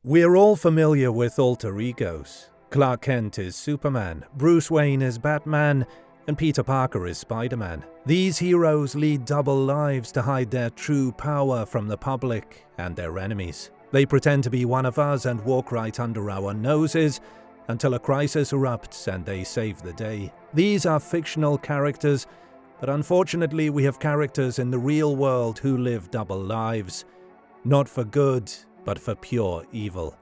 We're all familiar with alter egos. Clark Kent is Superman, Bruce Wayne is Batman, and Peter Parker is Spider-Man. These heroes lead double lives to hide their true power from the public and their enemies. They pretend to be one of us and walk right under our noses until a crisis erupts and they save the day. These are fictional characters, but unfortunately we have characters in the real world who live double lives. Not for good, but for pure evil.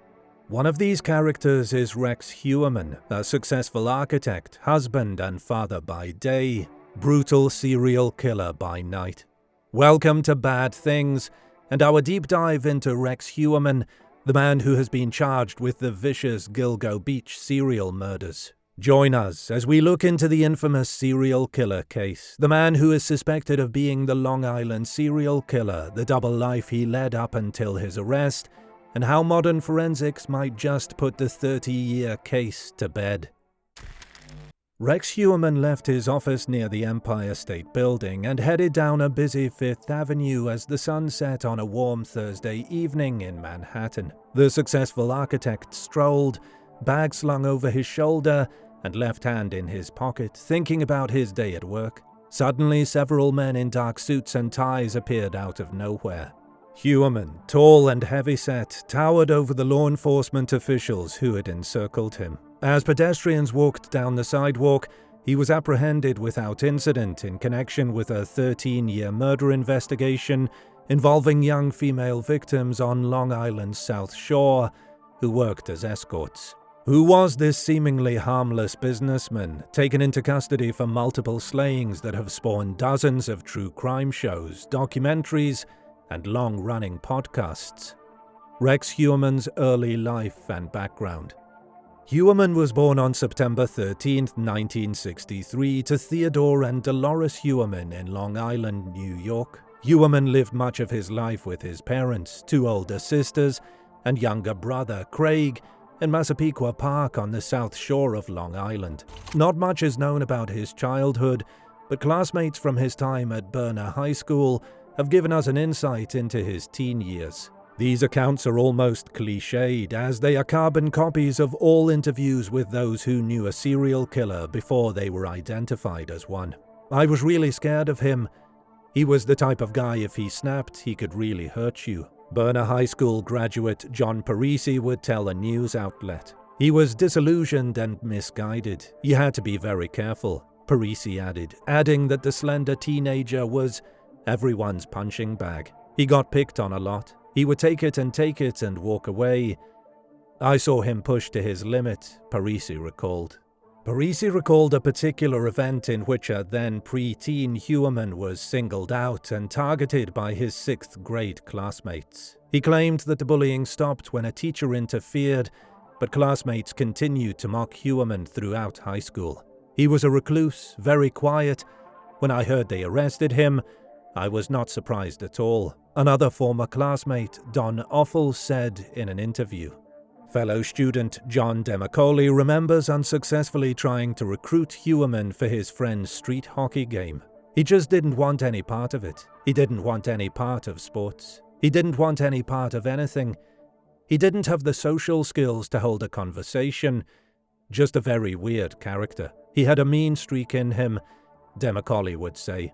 One of these characters is Rex Heuermann, a successful architect, husband and father by day, brutal serial killer by night. Welcome to Bad Things, and our deep dive into Rex Heuermann, the man who has been charged with the vicious Gilgo Beach serial murders. Join us as we look into the infamous serial killer case, the man who is suspected of being the Long Island serial killer, the double life he led up until his arrest, and how modern forensics might just put the 30-year case to bed. Rex Heuermann left his office near the Empire State Building and headed down a busy Fifth Avenue as the sun set on a warm Thursday evening in Manhattan. The successful architect strolled, bag slung over his shoulder and left hand in his pocket, thinking about his day at work. Suddenly, several men in dark suits and ties appeared out of nowhere. Heuermann, tall and heavy-set, towered over the law enforcement officials who had encircled him. As pedestrians walked down the sidewalk, he was apprehended without incident in connection with a 13-year murder investigation involving young female victims on Long Island's South Shore who worked as escorts. Who was this seemingly harmless businessman, taken into custody for multiple slayings that have spawned dozens of true crime shows, documentaries, and long-running podcasts? Rex Heuermann's early life and background. Heuermann was born on September 13, 1963, to Theodore and Dolores Heuermann in Long Island, New York. Heuermann lived much of his life with his parents, two older sisters, and younger brother, Craig, in Massapequa Park on the south shore of Long Island. Not much is known about his childhood, but classmates from his time at Berner High School have given us an insight into his teen years. These accounts are almost cliched, as they are carbon copies of all interviews with those who knew a serial killer before they were identified as one. I was really scared of him. He was the type of guy if he snapped, he could really hurt you. Berner High School graduate John Parisi would tell a news outlet. He was disillusioned and misguided. You had to be very careful, Parisi added, adding that the slender teenager was everyone's punching bag. He got picked on a lot. He would take it and walk away. I saw him push to his limit, Parisi recalled. Parisi recalled a particular event in which a then pre-teen Heuermann was singled out and targeted by his 6th grade classmates. He claimed that the bullying stopped when a teacher interfered, but classmates continued to mock Heuermann throughout high school. He was a recluse, very quiet. When I heard they arrested him, I was not surprised at all, another former classmate, Don Offel, said in an interview. Fellow student John Demacaulay remembers unsuccessfully trying to recruit Heuermann for his friend's street hockey game. He just didn't want any part of it. He didn't want any part of sports. He didn't want any part of anything. He didn't have the social skills to hold a conversation. Just a very weird character. He had a mean streak in him, Demacaulay would say.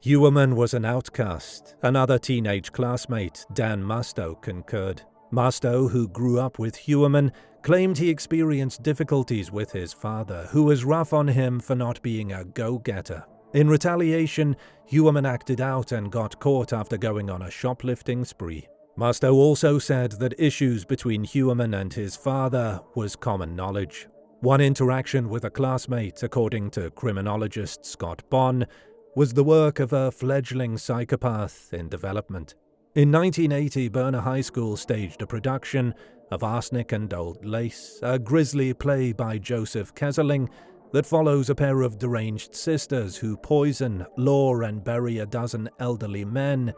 Heuermann was an outcast. Another teenage classmate, Dan Musto, concurred. Musto, who grew up with Heuermann, claimed he experienced difficulties with his father, who was rough on him for not being a go-getter. In retaliation, Heuermann acted out and got caught after going on a shoplifting spree. Musto also said that issues between Heuermann and his father was common knowledge. One interaction with a classmate, according to criminologist Scott Bonn, was the work of a fledgling psychopath in development. In 1980, Berner High School staged a production of Arsenic and Old Lace, a grisly play by Joseph Kesseling that follows a pair of deranged sisters who poison, lure, and bury a dozen elderly men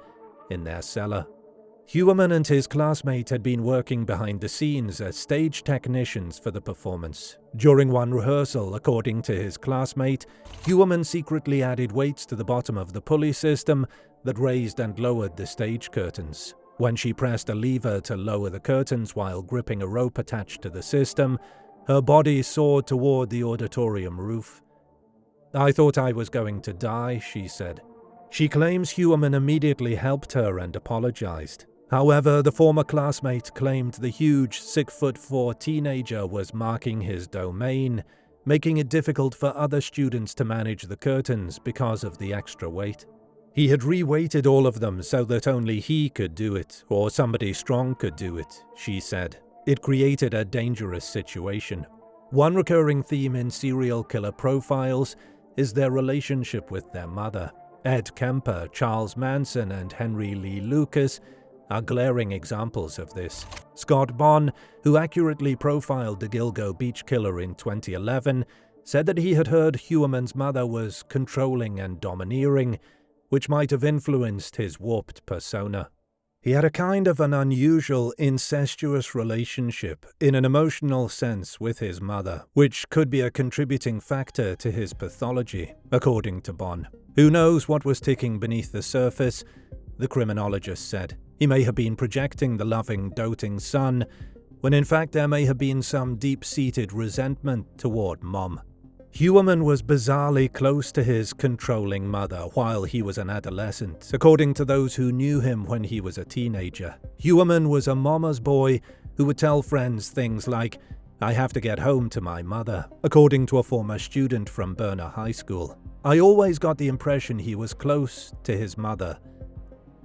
in their cellar. Heuermann and his classmate had been working behind the scenes as stage technicians for the performance. During one rehearsal, according to his classmate, Heuermann secretly added weights to the bottom of the pulley system that raised and lowered the stage curtains. When she pressed a lever to lower the curtains while gripping a rope attached to the system, her body soared toward the auditorium roof. "I thought I was going to die," she said. She claims Heuermann immediately helped her and apologized. However, the former classmate claimed the huge 6'4" teenager was marking his domain, making it difficult for other students to manage the curtains because of the extra weight. He had re-weighted all of them so that only he could do it, or somebody strong could do it, she said. It created a dangerous situation. One recurring theme in serial killer profiles is their relationship with their mother. Ed Kemper, Charles Manson, and Henry Lee Lucas are glaring examples of this. Scott Bonn, who accurately profiled the Gilgo beach killer in 2011, said that he had heard Heuermann's mother was controlling and domineering, which might have influenced his warped persona. He had a kind of an unusual, incestuous relationship, in an emotional sense, with his mother, which could be a contributing factor to his pathology, according to Bonn. Who knows what was ticking beneath the surface, the criminologist said. He may have been projecting the loving, doting son, when in fact there may have been some deep-seated resentment toward Mom. Heuermann was bizarrely close to his controlling mother while he was an adolescent, according to those who knew him when he was a teenager. Heuermann was a mama's boy who would tell friends things like, "I have to get home to my mother," according to a former student from Berner High School. "I always got the impression he was close to his mother.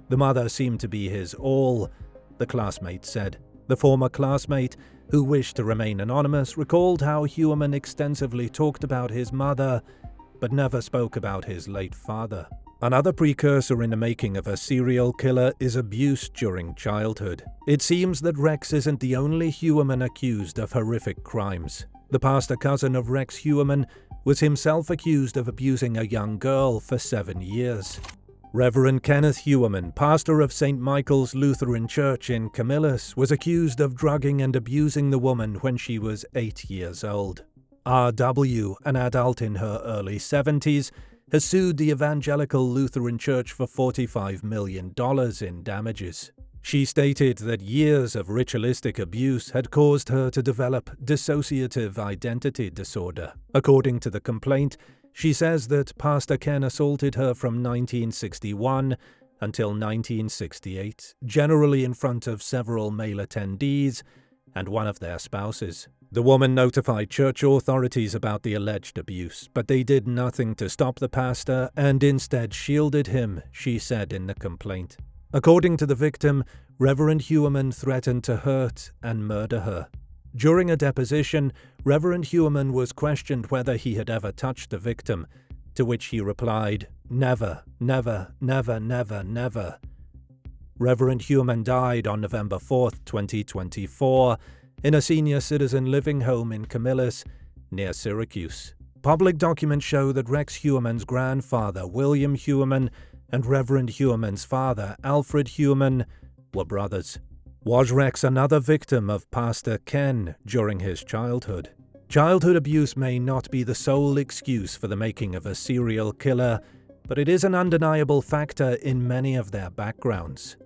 The mother seemed to be his all," the classmate said. The former classmate, who wished to remain anonymous, recalled how Heuermann extensively talked about his mother, but never spoke about his late father. Another precursor in the making of a serial killer is abuse during childhood. It seems that Rex isn't the only Heuermann accused of horrific crimes. The pastor cousin of Rex Heuermann was himself accused of abusing a young girl for 7 years. Reverend Kenneth Heuermann, pastor of St. Michael's Lutheran Church in Camillus, was accused of drugging and abusing the woman when she was 8 years old. R.W., an adult in her early 70s, has sued the Evangelical Lutheran Church for $45 million in damages. She stated that years of ritualistic abuse had caused her to develop dissociative identity disorder. According to the complaint, she says that Pastor Ken assaulted her from 1961 until 1968, generally in front of several male attendees and one of their spouses. The woman notified church authorities about the alleged abuse, but they did nothing to stop the pastor and instead shielded him, she said in the complaint. According to the victim, Reverend Heuermann threatened to hurt and murder her. During a deposition, Reverend Heuermann was questioned whether he had ever touched the victim, to which he replied, "Never, never, never, never, never." Reverend Heuermann died on November 4, 2024, in a senior citizen living home in Camillus, near Syracuse. Public documents show that Rex Heuermann's grandfather, William Heuermann, and Reverend Heuermann's father, Alfred Heuermann, were brothers. Was Rex another victim of Pastor Ken during his childhood? Childhood abuse may not be the sole excuse for the making of a serial killer, but it is an undeniable factor in many of their backgrounds.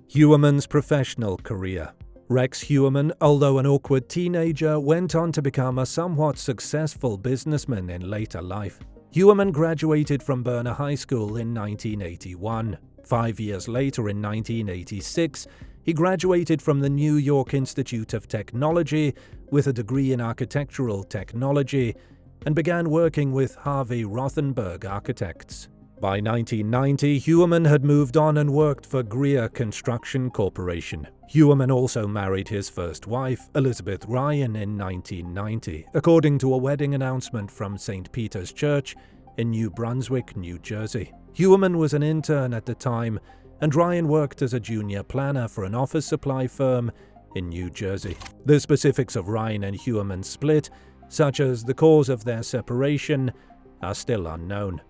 Heuermann's professional career. Rex Heuermann, although an awkward teenager, went on to become a somewhat successful businessman in later life. Heuermann graduated from Berner High School in 1981. 5 years later, in 1986, he graduated from the New York Institute of Technology with a degree in architectural technology and began working with Harvey Rothenberg Architects. By 1990, Heuermann had moved on and worked for Greer Construction Corporation. Heuermann also married his first wife, Elizabeth Ryan, in 1990, according to a wedding announcement from St. Peter's Church in New Brunswick, New Jersey. Heuermann was an intern at the time, and Ryan worked as a junior planner for an office supply firm in New Jersey. The specifics of Ryan and Heuermann's split, such as the cause of their separation, are still unknown.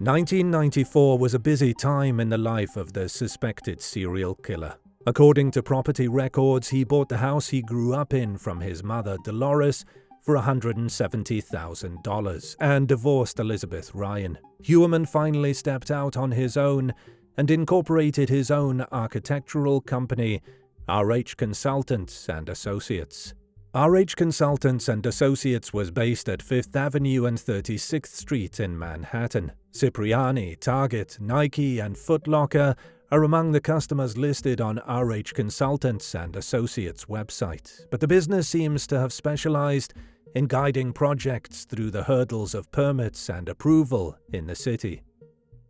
1994 was a busy time in the life of the suspected serial killer. According to property records, he bought the house he grew up in from his mother, Dolores, for $170,000 and divorced Elizabeth Ryan. Heuermann finally stepped out on his own and incorporated his own architectural company, RH Consultants and Associates. RH Consultants and Associates was based at 5th Avenue and 36th Street in Manhattan. Cipriani, Target, Nike, and Foot Locker are among the customers listed on RH Consultants and Associates' website, but the business seems to have specialized in guiding projects through the hurdles of permits and approval in the city.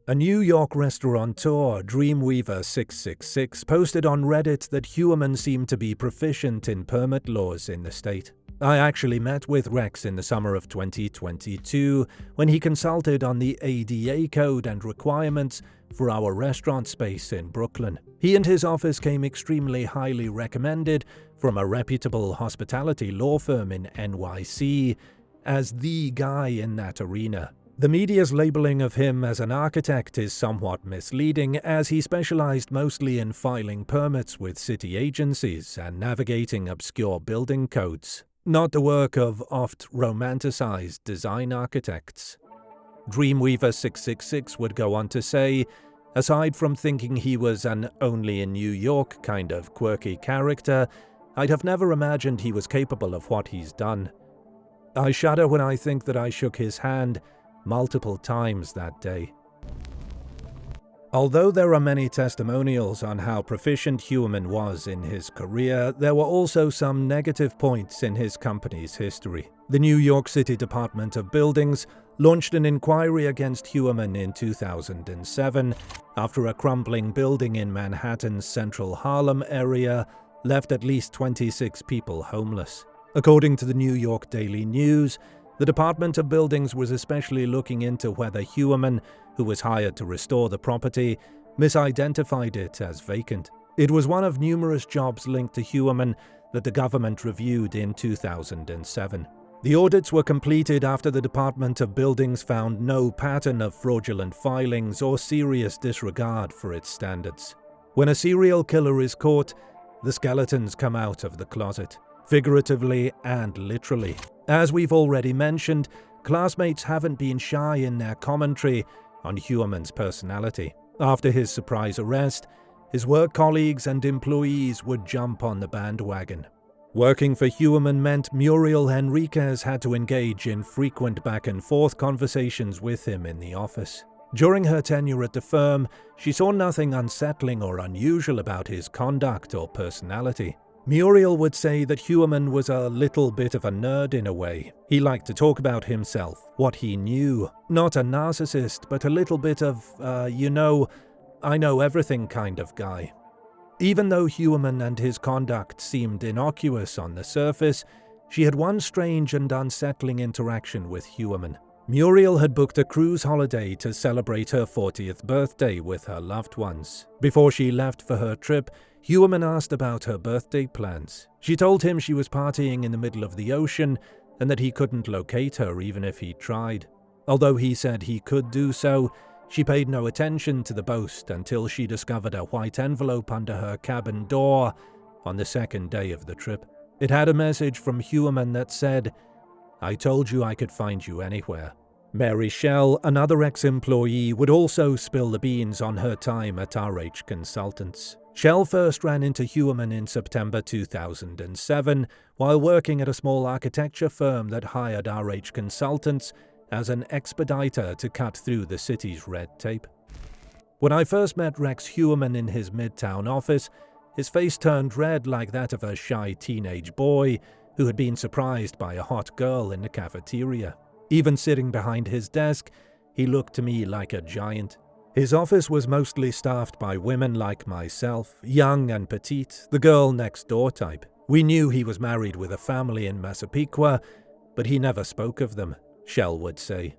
A New York restaurateur, Dreamweaver666, posted on Reddit that Heuermann seemed to be proficient in permit laws in the state. I actually met with Rex in the summer of 2022 when he consulted on the ADA code and requirements for our restaurant space in Brooklyn. He and his office came extremely highly recommended from a reputable hospitality law firm in NYC as the guy in that arena. The media's labeling of him as an architect is somewhat misleading, as he specialized mostly in filing permits with city agencies and navigating obscure building codes, not the work of oft-romanticized design architects. Dreamweaver666 would go on to say, aside from thinking he was an only in New York kind of quirky character, I'd have never imagined he was capable of what he's done. I shudder when I think that I shook his hand multiple times that day. Although there are many testimonials on how proficient Heuermann was in his career, there were also some negative points in his company's history. The New York City Department of Buildings launched an inquiry against Heuermann in 2007 after a crumbling building in Manhattan's central Harlem area left at least 26 people homeless. According to the New York Daily News, the Department of Buildings was especially looking into whether Heuermann, who was hired to restore the property, misidentified it as vacant. It was one of numerous jobs linked to Heuermann that the government reviewed in 2007. The audits were completed after the Department of Buildings found no pattern of fraudulent filings or serious disregard for its standards. When a serial killer is caught, the skeletons come out of the closet, figuratively and literally. As we've already mentioned, classmates haven't been shy in their commentary on Heuermann's personality. After his surprise arrest, his work colleagues and employees would jump on the bandwagon. Working for Heuermann meant Muriel Henriquez had to engage in frequent back-and-forth conversations with him in the office. During her tenure at the firm, she saw nothing unsettling or unusual about his conduct or personality. Muriel would say that Heuermann was a little bit of a nerd in a way. He liked to talk about himself, what he knew. Not a narcissist, but a little bit of, I know everything kind of guy. Even though Heuermann and his conduct seemed innocuous on the surface, she had one strange and unsettling interaction with Heuermann. Muriel had booked a cruise holiday to celebrate her 40th birthday with her loved ones. Before she left for her trip, Heuermann asked about her birthday plans. She told him she was partying in the middle of the ocean and that he couldn't locate her even if he tried. Although he said he could do so, she paid no attention to the boast until she discovered a white envelope under her cabin door on the second day of the trip. It had a message from Heuermann that said, "I told you I could find you anywhere." Mary Schell, another ex-employee, would also spill the beans on her time at RH Consultants. Schell first ran into Heuermann in September 2007 while working at a small architecture firm that hired RH Consultants as an expediter to cut through the city's red tape. When I first met Rex Heuermann in his Midtown office, his face turned red like that of a shy teenage boy who had been surprised by a hot girl in the cafeteria. Even sitting behind his desk, he looked to me like a giant. His office was mostly staffed by women like myself, young and petite, the girl next door type. We knew he was married with a family in Massapequa, but he never spoke of them, Schell would say.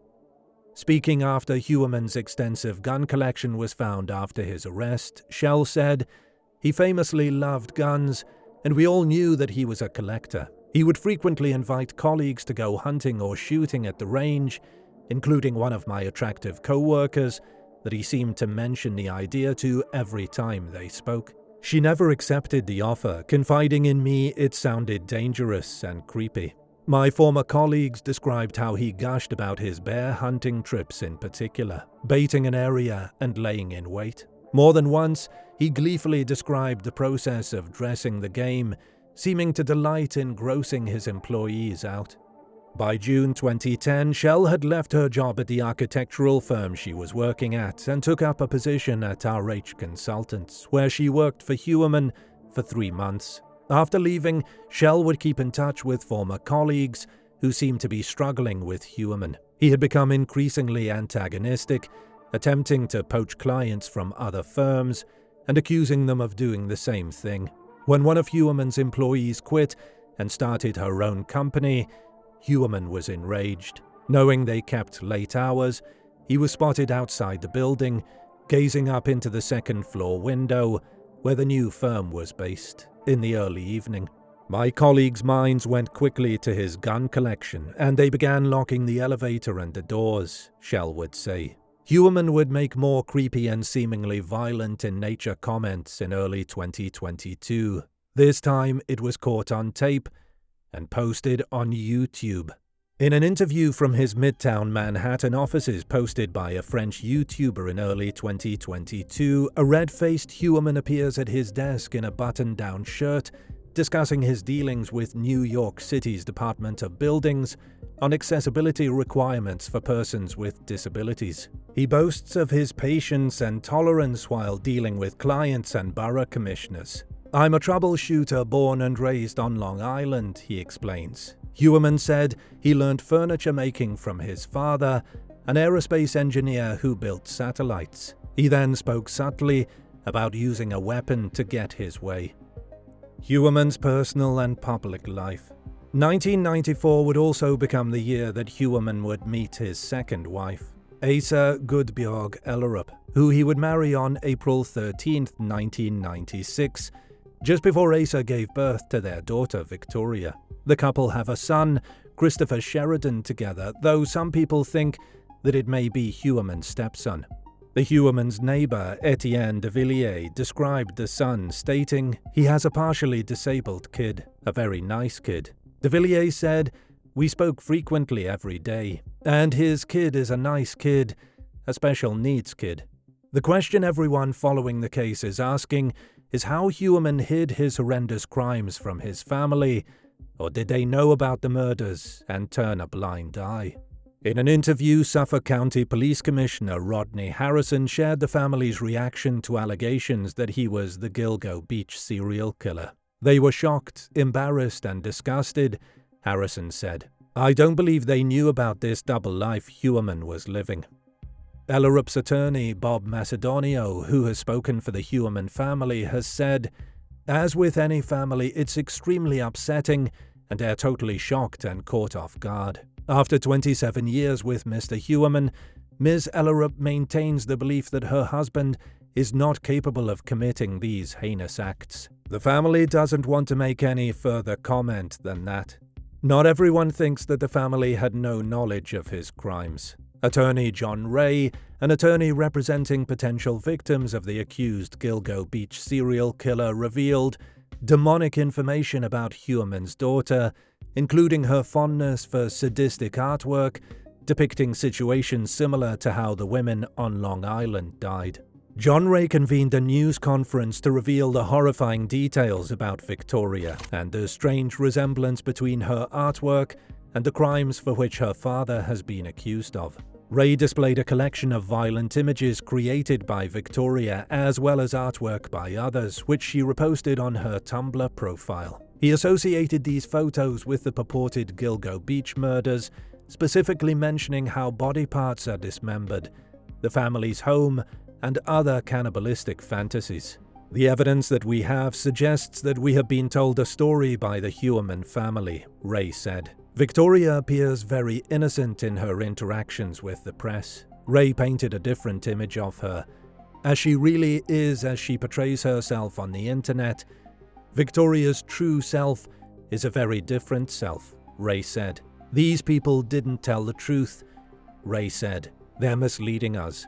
Speaking after Heuermann's extensive gun collection was found after his arrest, Schell said, "He famously loved guns, and we all knew that he was a collector. He would frequently invite colleagues to go hunting or shooting at the range, including one of my attractive co-workers that he seemed to mention the idea to every time they spoke. She never accepted the offer, confiding in me it sounded dangerous and creepy. My former colleagues described how he gushed about his bear hunting trips in particular, baiting an area and laying in wait. More than once, he gleefully described the process of dressing the game, seeming to delight in grossing his employees out. By June 2010, Shell had left her job at the architectural firm she was working at and took up a position at RH Consultants, where she worked for Heuermann for 3 months. After leaving, Shell would keep in touch with former colleagues who seemed to be struggling with Heuermann. He had become increasingly antagonistic, attempting to poach clients from other firms and accusing them of doing the same thing. When one of Heuermann's employees quit and started her own company, Heuermann was enraged. Knowing they kept late hours, he was spotted outside the building, gazing up into the second-floor window where the new firm was based, in the early evening. My colleagues' minds went quickly to his gun collection, and they began locking the elevator and the doors, Shell would say. Heuermann would make more creepy and seemingly violent in nature comments in early 2022. This time it was caught on tape and posted on YouTube. In an interview from his Midtown Manhattan offices posted by a French YouTuber in early 2022, a red-faced Heuermann appears at his desk in a button-down shirt, discussing his dealings with New York City's Department of Buildings on accessibility requirements for persons with disabilities. He boasts of his patience and tolerance while dealing with clients and borough commissioners. "I'm a troubleshooter born and raised on Long Island," he explains. Heuermann said he learned furniture making from his father, an aerospace engineer who built satellites. He then spoke subtly about using a weapon to get his way. Heuermann's personal and public life. 1994 would also become the year that Heuermann would meet his second wife, Asa Gudbjörg Ellerup, who he would marry on April 13, 1996, just before Asa gave birth to their daughter Victoria. The couple have a son, Christopher Sheridan, together, though some people think that it may be Heuermann's stepson. The Heuermann's neighbor, Etienne de Villiers, described the son, stating, "He has a partially disabled kid, a very nice kid." De Villiers said, "We spoke frequently every day, and his kid is a nice kid, a special needs kid." The question everyone following the case is asking is how Heuermann hid his horrendous crimes from his family, or did they know about the murders and turn a blind eye? In an interview, Suffolk County Police Commissioner Rodney Harrison shared the family's reaction to allegations that he was the Gilgo Beach serial killer. "They were shocked, embarrassed, and disgusted," Harrison said. "I don't believe they knew about this double life Heuermann was living." Ellerup's attorney, Bob Macedonio, who has spoken for the Heuermann family, has said, "As with any family, it's extremely upsetting, and they're totally shocked and caught off guard." After 27 years with Mr. Heuermann, Ms. Ellerup maintains the belief that her husband is not capable of committing these heinous acts. The family doesn't want to make any further comment than that. Not everyone thinks that the family had no knowledge of his crimes. Attorney John Ray, an attorney representing potential victims of the accused Gilgo Beach serial killer, revealed demonic information about Heuermann's daughter, including her fondness for sadistic artwork depicting situations similar to how the women on Long Island died. John Ray convened a news conference to reveal the horrifying details about Victoria and the strange resemblance between her artwork and the crimes for which her father has been accused of. Ray displayed a collection of violent images created by Victoria as well as artwork by others, which she reposted on her Tumblr profile. He associated these photos with the purported Gilgo Beach murders, specifically mentioning how body parts are dismembered, the family's home, and other cannibalistic fantasies. The evidence that we have suggests that we have been told a story by the Heuermann family, Ray said. Victoria appears very innocent in her interactions with the press. Ray painted a different image of her. As she really is as she portrays herself on the internet, Victoria's true self is a very different self, Ray said. These people didn't tell the truth, Ray said. They're misleading us.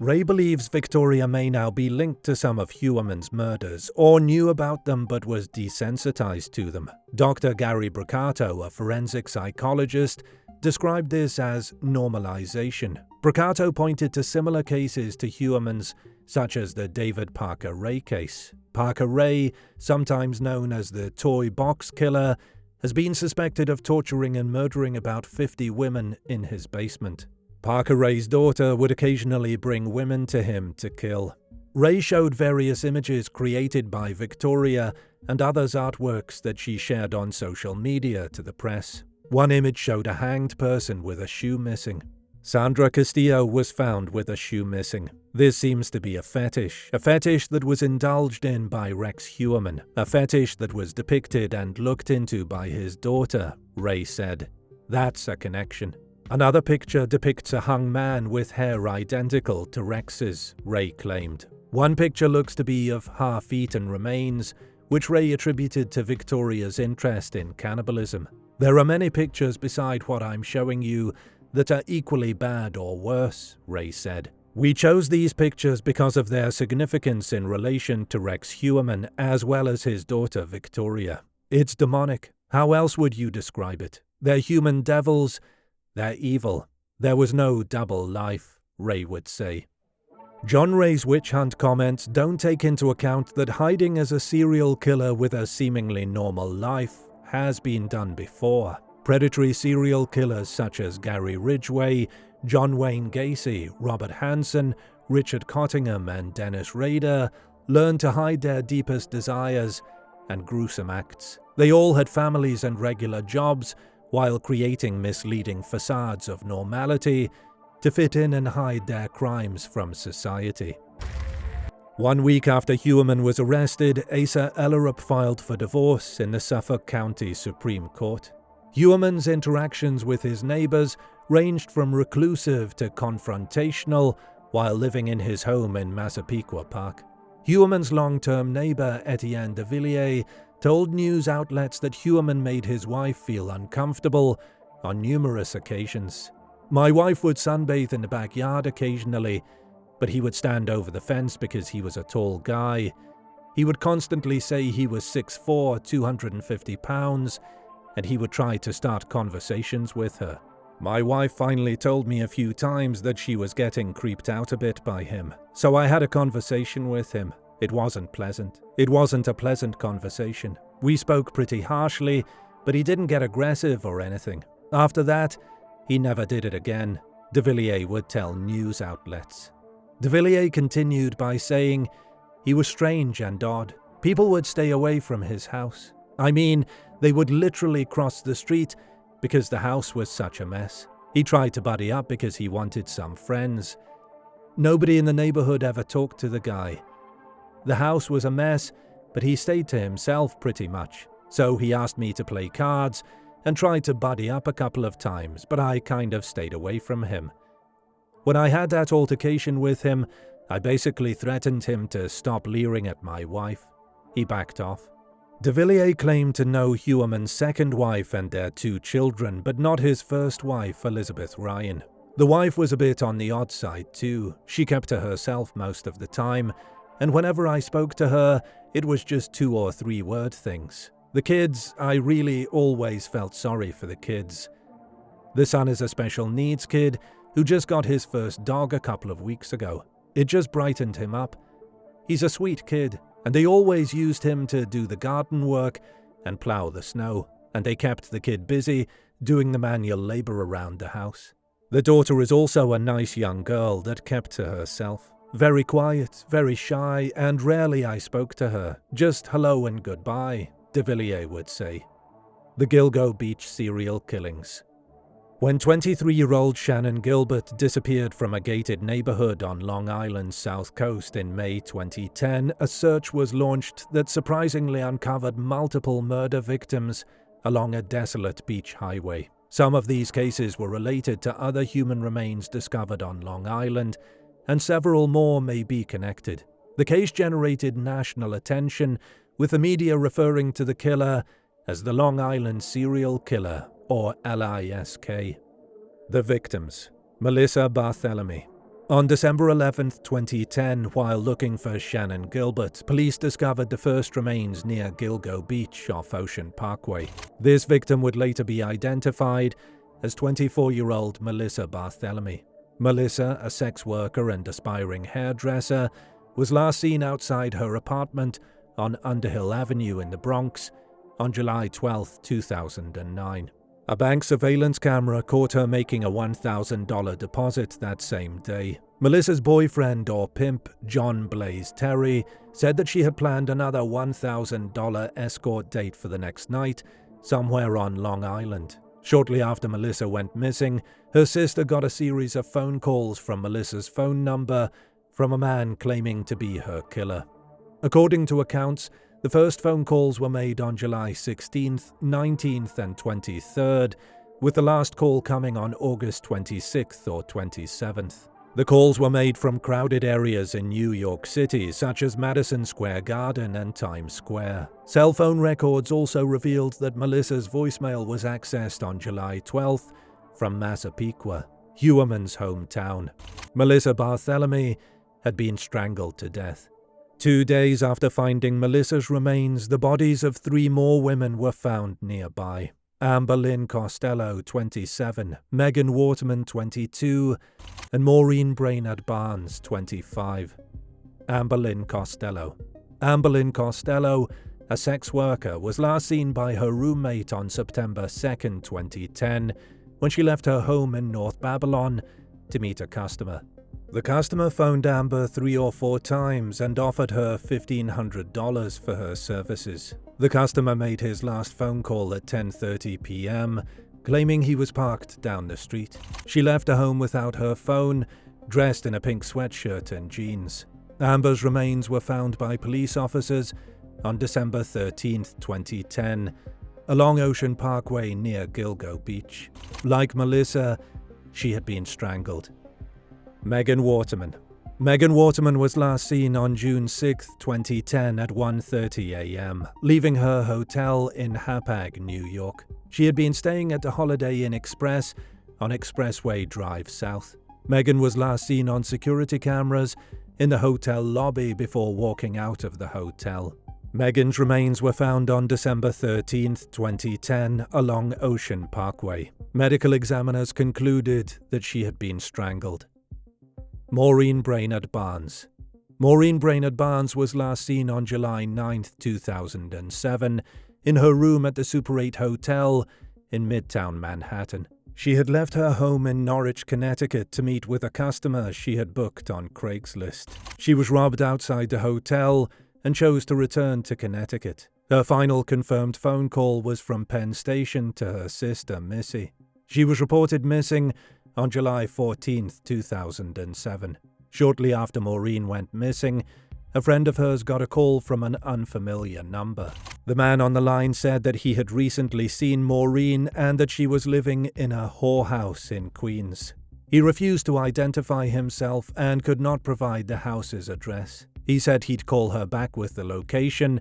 Ray believes Victoria may now be linked to some of Heuermann's murders, or knew about them but was desensitized to them. Dr. Gary Broccato, a forensic psychologist, described this as normalization. Broccato pointed to similar cases to Heuermann's such as the David Parker Ray case. Parker Ray, sometimes known as the Toy Box Killer, has been suspected of torturing and murdering about 50 women in his basement. Parker Ray's daughter would occasionally bring women to him to kill. Ray showed various images created by Victoria and others' artworks that she shared on social media to the press. One image showed a hanged person with a shoe missing. Sandra Castillo was found with a shoe missing. This seems to be a fetish that was indulged in by Rex Heuermann, a fetish that was depicted and looked into by his daughter, Ray said. That's a connection. Another picture depicts a hung man with hair identical to Rex's, Ray claimed. One picture looks to be of half-eaten remains, which Ray attributed to Victoria's interest in cannibalism. There are many pictures beside what I'm showing you that are equally bad or worse, Ray said. We chose these pictures because of their significance in relation to Rex Heuermann as well as his daughter Victoria. It's demonic. How else would you describe it? They're human devils. They're evil. There was no double life, Ray would say. John Ray's witch hunt comments don't take into account that hiding as a serial killer with a seemingly normal life has been done before. Predatory serial killers such as Gary Ridgway, John Wayne Gacy, Robert Hansen, Richard Cottingham, and Dennis Rader learned to hide their deepest desires and gruesome acts. They all had families and regular jobs while creating misleading facades of normality to fit in and hide their crimes from society. 1 week after Heuermann was arrested, Asa Ellerup filed for divorce in the Suffolk County Supreme Court. Heuermann's interactions with his neighbors ranged from reclusive to confrontational while living in his home in Massapequa Park. Heuermann's long-term neighbor, Etienne de Villiers, told news outlets that Heuermann made his wife feel uncomfortable on numerous occasions. My wife would sunbathe in the backyard occasionally, but he would stand over the fence because he was a tall guy. He would constantly say he was 6'4", 250 pounds, and he would try to start conversations with her. My wife finally told me a few times that she was getting creeped out a bit by him, so I had a conversation with him. It wasn't pleasant. It wasn't a pleasant conversation. We spoke pretty harshly, but he didn't get aggressive or anything. After that, he never did it again, de Villiers would tell news outlets. De Villiers continued by saying he was strange and odd. People would stay away from his house. I mean, they would literally cross the street because the house was such a mess. He tried to buddy up because he wanted some friends. Nobody in the neighborhood ever talked to the guy. The house was a mess, but he stayed to himself pretty much. So he asked me to play cards and tried to buddy up a couple of times, but I kind of stayed away from him. When I had that altercation with him, I basically threatened him to stop leering at my wife. He backed off. De Villiers claimed to know Heuermann's second wife and their 2 children, but not his first wife, Elizabeth Ryan. The wife was a bit on the odd side too. She kept to herself most of the time, and whenever I spoke to her, it was just 2 or 3 word things. The kids, I really always felt sorry for the kids. The son is a special needs kid who just got his first dog a couple of weeks ago. It just brightened him up. He's a sweet kid, and they always used him to do the garden work and plow the snow, and they kept the kid busy doing the manual labor around the house. The daughter is also a nice young girl that kept to herself. Very quiet, very shy, and rarely I spoke to her. Just hello and goodbye, de Villiers would say. The Gilgo Beach serial killings. When 23-year-old Shannon Gilbert disappeared from a gated neighborhood on Long Island's south coast in May 2010, a search was launched that surprisingly uncovered multiple murder victims along a desolate beach highway. Some of these cases were related to other human remains discovered on Long Island, and several more may be connected. The case generated national attention, with the media referring to the killer as the Long Island Serial Killer, or LISK. The victims: Melissa Barthelemy. On December 11, 2010, while looking for Shannon Gilbert, police discovered the first remains near Gilgo Beach off Ocean Parkway. This victim would later be identified as 24-year-old Melissa Barthelemy. Melissa, a sex worker and aspiring hairdresser, was last seen outside her apartment on Underhill Avenue in the Bronx on July 12, 2009. A bank surveillance camera caught her making a $1,000 deposit that same day. Melissa's boyfriend or pimp, John Blaze Terry, said that she had planned another $1,000 escort date for the next night, somewhere on Long Island. Shortly after Melissa went missing, her sister got a series of phone calls from Melissa's phone number from a man claiming to be her killer. According to accounts, the first phone calls were made on July 16th, 19th, and 23rd, with the last call coming on August 26th or 27th. The calls were made from crowded areas in New York City, such as Madison Square Garden and Times Square. Cell phone records also revealed that Melissa's voicemail was accessed on July 12th from Massapequa, Heuermann's hometown. Melissa Barthélemy had been strangled to death. 2 days after finding Melissa's remains, the bodies of 3 more women were found nearby. Amber Lynn Costello, 27, Megan Waterman, 22, and Maureen Brainerd Barnes, 25. Amber Lynn Costello. Amber Lynn Costello, a sex worker, was last seen by her roommate on September 2, 2010, when she left her home in North Babylon to meet a customer. The customer phoned Amber 3 or 4 times and offered her $1,500 for her services. The customer made his last phone call at 10:30 p.m., claiming he was parked down the street. She left her home without her phone, dressed in a pink sweatshirt and jeans. Amber's remains were found by police officers on December 13, 2010, along Ocean Parkway near Gilgo Beach. Like Melissa, she had been strangled. Megan Waterman. Megan Waterman was last seen on June 6, 2010 at 1:30 a.m., leaving her hotel in Hapag, New York. She had been staying at the Holiday Inn Express on Expressway Drive South. Megan was last seen on security cameras in the hotel lobby before walking out of the hotel. Megan's remains were found on December 13, 2010, along Ocean Parkway. Medical examiners concluded that she had been strangled. Maureen Brainerd Barnes. Maureen Brainerd Barnes was last seen on July 9, 2007, in her room at the Super 8 Hotel in Midtown Manhattan. She had left her home in Norwich, Connecticut to meet with a customer she had booked on Craigslist. She was robbed outside the hotel and chose to return to Connecticut. Her final confirmed phone call was from Penn Station to her sister, Missy. She was reported missing on July 14, 2007. Shortly after Maureen went missing, a friend of hers got a call from an unfamiliar number. The man on the line said that he had recently seen Maureen and that she was living in a whorehouse in Queens. He refused to identify himself and could not provide the house's address. He said he'd call her back with the location,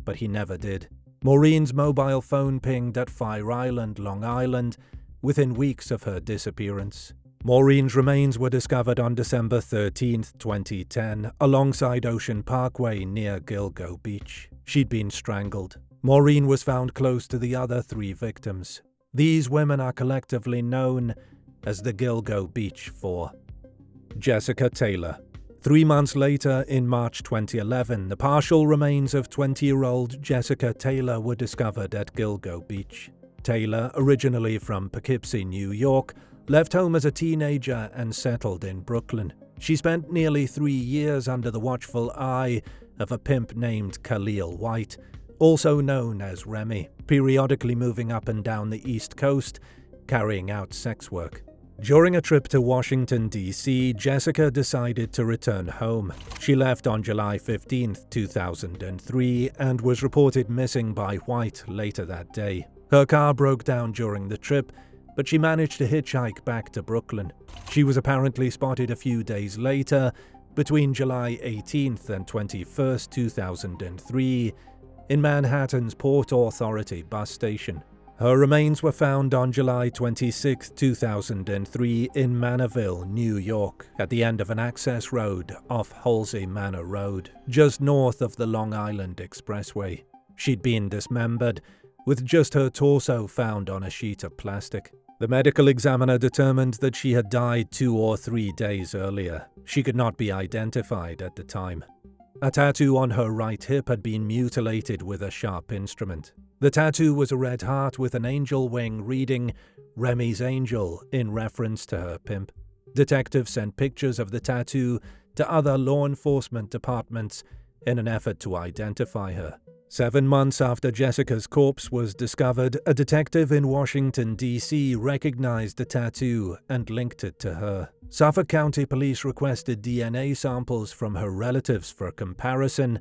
but he never did. Maureen's mobile phone pinged at Fire Island, Long Island, within weeks of her disappearance. Maureen's remains were discovered on December 13, 2010, alongside Ocean Parkway near Gilgo Beach. She'd been strangled. Maureen was found close to the other 3 victims. These women are collectively known as the Gilgo Beach Four. Jessica Taylor. 3 months later, in March 2011, the partial remains of 20-year-old Jessica Taylor were discovered at Gilgo Beach. Taylor, originally from Poughkeepsie, New York, left home as a teenager and settled in Brooklyn. She spent nearly 3 years under the watchful eye of a pimp named Khalil White, also known as Remy, periodically moving up and down the East Coast, carrying out sex work. During a trip to Washington, D.C., Jessica decided to return home. She left on July 15, 2003, and was reported missing by White later that day. Her car broke down during the trip, but she managed to hitchhike back to Brooklyn. She was apparently spotted a few days later, between July 18th and 21st, 2003, in Manhattan's Port Authority bus station. Her remains were found on July 26, 2003 in Manorville, New York, at the end of an access road off Halsey Manor Road, just north of the Long Island Expressway. She'd been dismembered, with just her torso found on a sheet of plastic. The medical examiner determined that she had died 2 or 3 days earlier. She could not be identified at the time. A tattoo on her right hip had been mutilated with a sharp instrument. The tattoo was a red heart with an angel wing reading "Remy's Angel" in reference to her pimp. Detectives sent pictures of the tattoo to other law enforcement departments in an effort to identify her. 7 months after Jessica's corpse was discovered, a detective in Washington, D.C. recognized the tattoo and linked it to her. Suffolk County Police requested DNA samples from her relatives for comparison,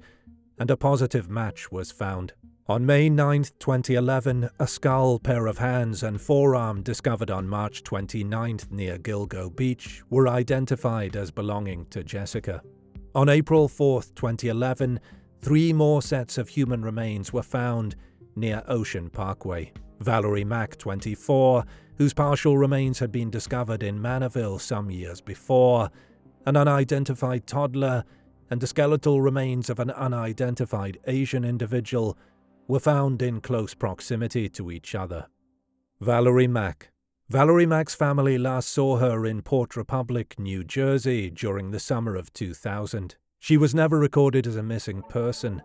and a positive match was found. On May 9, 2011, a skull, pair of hands, and forearm discovered on March 29 near Gilgo Beach were identified as belonging to Jessica. On April 4, 2011, 3 more sets of human remains were found near Ocean Parkway. Valerie Mack, 24, whose partial remains had been discovered in Manorville some years before, an unidentified toddler, and the skeletal remains of an unidentified Asian individual were found in close proximity to each other. Valerie Mack. Valerie Mack's family last saw her in Port Republic, New Jersey during the summer of 2000. She was never recorded as a missing person.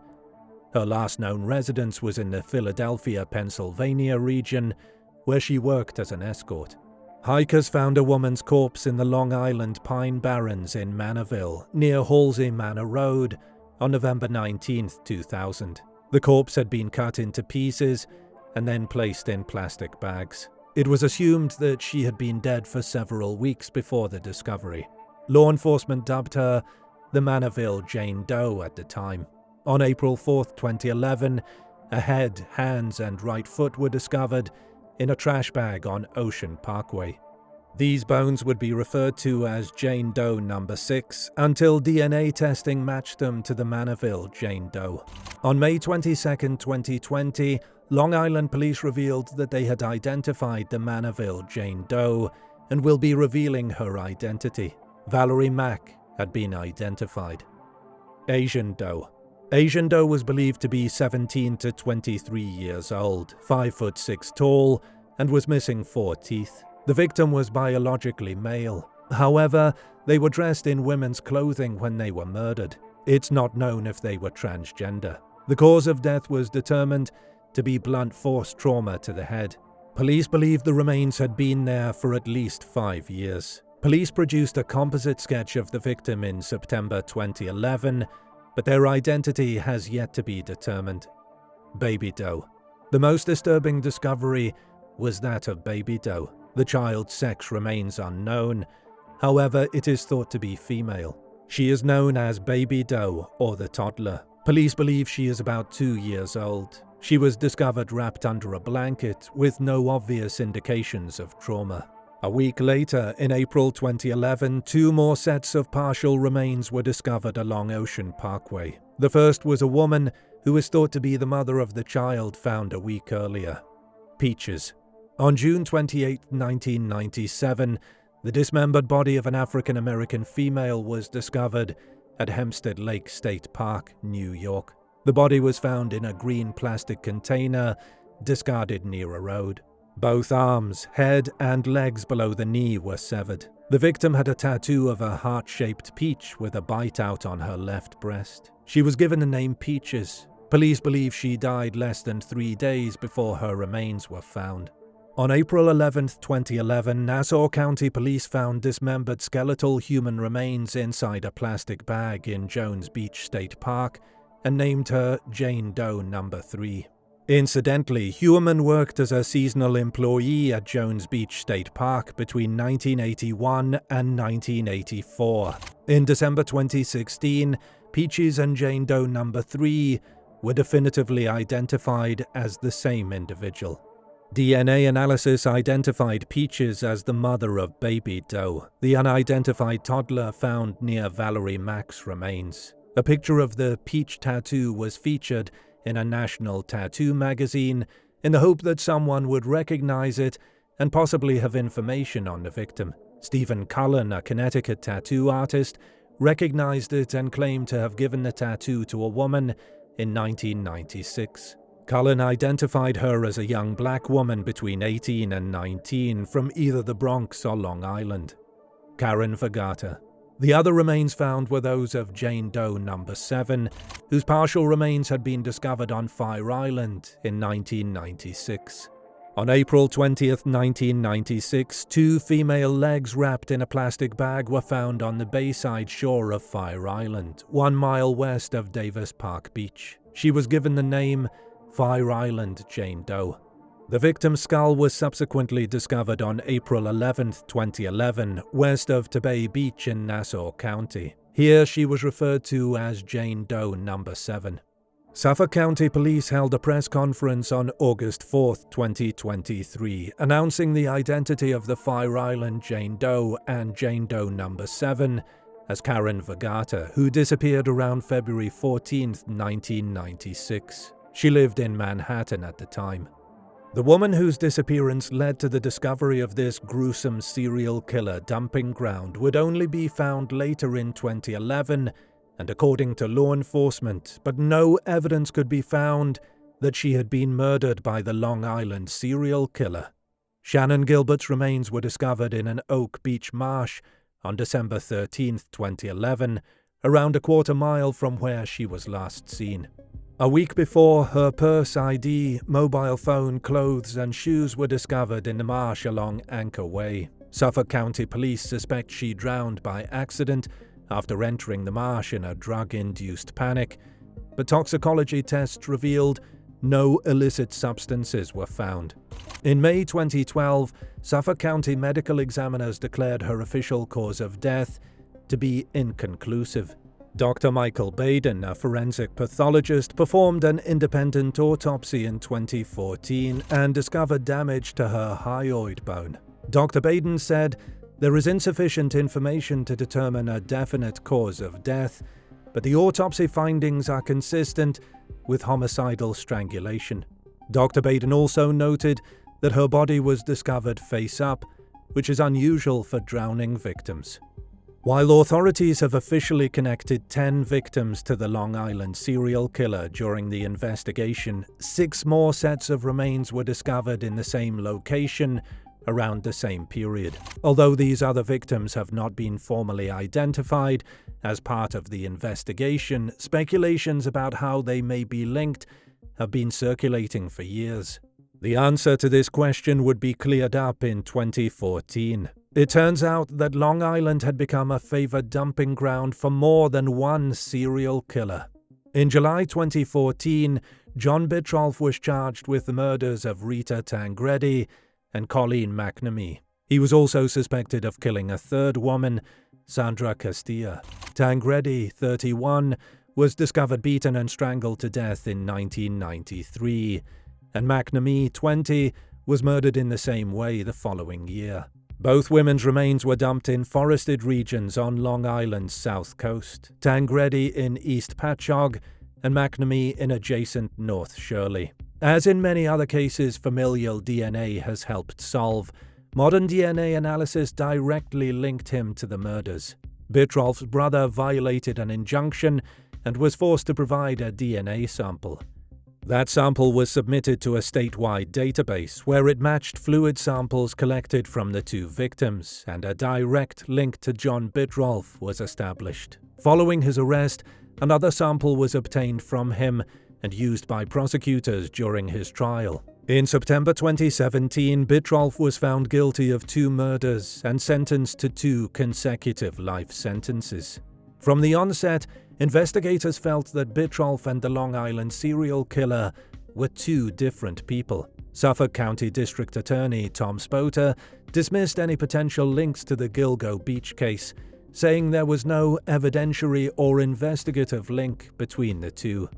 Her last known residence was in the Philadelphia, Pennsylvania region, where she worked as an escort. Hikers found a woman's corpse in the Long Island Pine Barrens in Manorville, near Halsey Manor Road, on November 19, 2000. The corpse had been cut into pieces and then placed in plastic bags. It was assumed that she had been dead for several weeks before the discovery. Law enforcement dubbed her the Manorville Jane Doe at the time. On April 4, 2011, a head, hands, and right foot were discovered in a trash bag on Ocean Parkway. These bones would be referred to as Jane Doe number 6 until DNA testing matched them to the Manorville Jane Doe. On May 22, 2020, Long Island police revealed that they had identified the Manorville Jane Doe and will be revealing her identity. Valerie Mack had been identified. Asian Doe. Asian Doe was believed to be 17 to 23 years old, 5'6" tall, and was missing 4 teeth. The victim was biologically male. However, they were dressed in women's clothing when they were murdered. It's not known if they were transgender. The cause of death was determined to be blunt force trauma to the head. Police believe the remains had been there for at least 5 years. Police produced a composite sketch of the victim in September 2011, but their identity has yet to be determined. Baby Doe. The most disturbing discovery was that of Baby Doe. The child's sex remains unknown, however, it is thought to be female. She is known as Baby Doe or the toddler. Police believe she is about 2 years old. She was discovered wrapped under a blanket with no obvious indications of trauma. A week later, in April 2011, 2 more sets of partial remains were discovered along Ocean Parkway. The first was a woman who is thought to be the mother of the child found a week earlier. Peaches. On June 28, 1997, the dismembered body of an African-American female was discovered at Hempstead Lake State Park, New York. The body was found in a green plastic container, discarded near a road. Both arms, head, and legs below the knee were severed. The victim had a tattoo of a heart-shaped peach with a bite out on her left breast. She was given the name Peaches. Police believe she died less than 3 days before her remains were found. On April 11, 2011, Nassau County Police found dismembered skeletal human remains inside a plastic bag in Jones Beach State Park and named her Jane Doe number 3. Incidentally, Heuermann worked as a seasonal employee at Jones Beach State Park between 1981 and 1984. In December 2016, Peaches and Jane Doe number 3 were definitively identified as the same individual. DNA analysis identified Peaches as the mother of Baby Doe, the unidentified toddler found near Valerie Mack's remains. A picture of the peach tattoo was featured in a national tattoo magazine in the hope that someone would recognize it and possibly have information on the victim. Stephen Cullen, a Connecticut tattoo artist, recognized it and claimed to have given the tattoo to a woman in 1996. Cullen identified her as a young black woman between 18 and 19 from either the Bronx or Long Island. Karen Vergata. The other remains found were those of Jane Doe No. 7, whose partial remains had been discovered on Fire Island in 1996. On April 20, 1996, 2 female legs wrapped in a plastic bag were found on the bayside shore of Fire Island, 1 mile west of Davis Park Beach. She was given the name Fire Island Jane Doe. The victim's skull was subsequently discovered on April 11, 2011, west of Tabay Beach in Nassau County. Here she was referred to as Jane Doe No. 7. Suffolk County Police held a press conference on August 4, 2023, announcing the identity of the Fire Island Jane Doe and Jane Doe No. 7 as Karen Vergata, who disappeared around February 14, 1996. She lived in Manhattan at the time. The woman whose disappearance led to the discovery of this gruesome serial killer dumping ground would only be found later in 2011, and according to law enforcement, but no evidence could be found that she had been murdered by the Long Island serial killer. Shannon Gilbert's remains were discovered in an Oak Beach marsh on December 13, 2011, around a quarter mile from where she was last seen. A week before, her purse, ID, mobile phone, clothes and shoes were discovered in the marsh along Anchor Way. Suffolk County Police suspect she drowned by accident after entering the marsh in a drug-induced panic, but toxicology tests revealed no illicit substances were found. In May 2012, Suffolk County medical examiners declared her official cause of death to be inconclusive. Dr. Michael Baden, a forensic pathologist, performed an independent autopsy in 2014 and discovered damage to her hyoid bone. Dr. Baden said, "There is insufficient information to determine a definite cause of death, but the autopsy findings are consistent with homicidal strangulation." Dr. Baden also noted that her body was discovered face up, which is unusual for drowning victims. While authorities have officially connected 10 victims to the Long Island serial killer during the investigation, 6 more sets of remains were discovered in the same location around the same period. Although these other victims have not been formally identified as part of the investigation, speculations about how they may be linked have been circulating for years. The answer to this question would be cleared up in 2014. It turns out that Long Island had become a favored dumping ground for more than one serial killer. In July 2014, John Bittrolf was charged with the murders of Rita Tangredi and Colleen McNamee. He was also suspected of killing a third woman, Sandra Castilla. Tangredi, 31, was discovered beaten and strangled to death in 1993, and McNamee, 20, was murdered in the same way the following year. Both women's remains were dumped in forested regions on Long Island's south coast, Tangredi in East Patchogue and McNamee in adjacent North Shirley. As in many other cases familial DNA has helped solve, modern DNA analysis directly linked him to the murders. Bittrolf's brother violated an injunction and was forced to provide a DNA sample. That sample was submitted to a statewide database where it matched fluid samples collected from the 2 victims, and a direct link to John Bittrolf was established. Following his arrest, another sample was obtained from him and used by prosecutors during his trial. In September 2017, Bittrolf was found guilty of 2 murders and sentenced to 2 consecutive life sentences. From the onset, investigators felt that Bittrolf and the Long Island serial killer were 2 different people. Suffolk County District Attorney Tom Spoter dismissed any potential links to the Gilgo Beach case, saying there was no evidentiary or investigative link between the 2.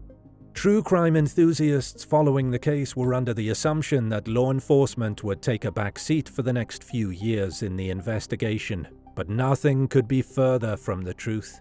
True crime enthusiasts following the case were under the assumption that law enforcement would take a back seat for the next few years in the investigation, but nothing could be further from the truth.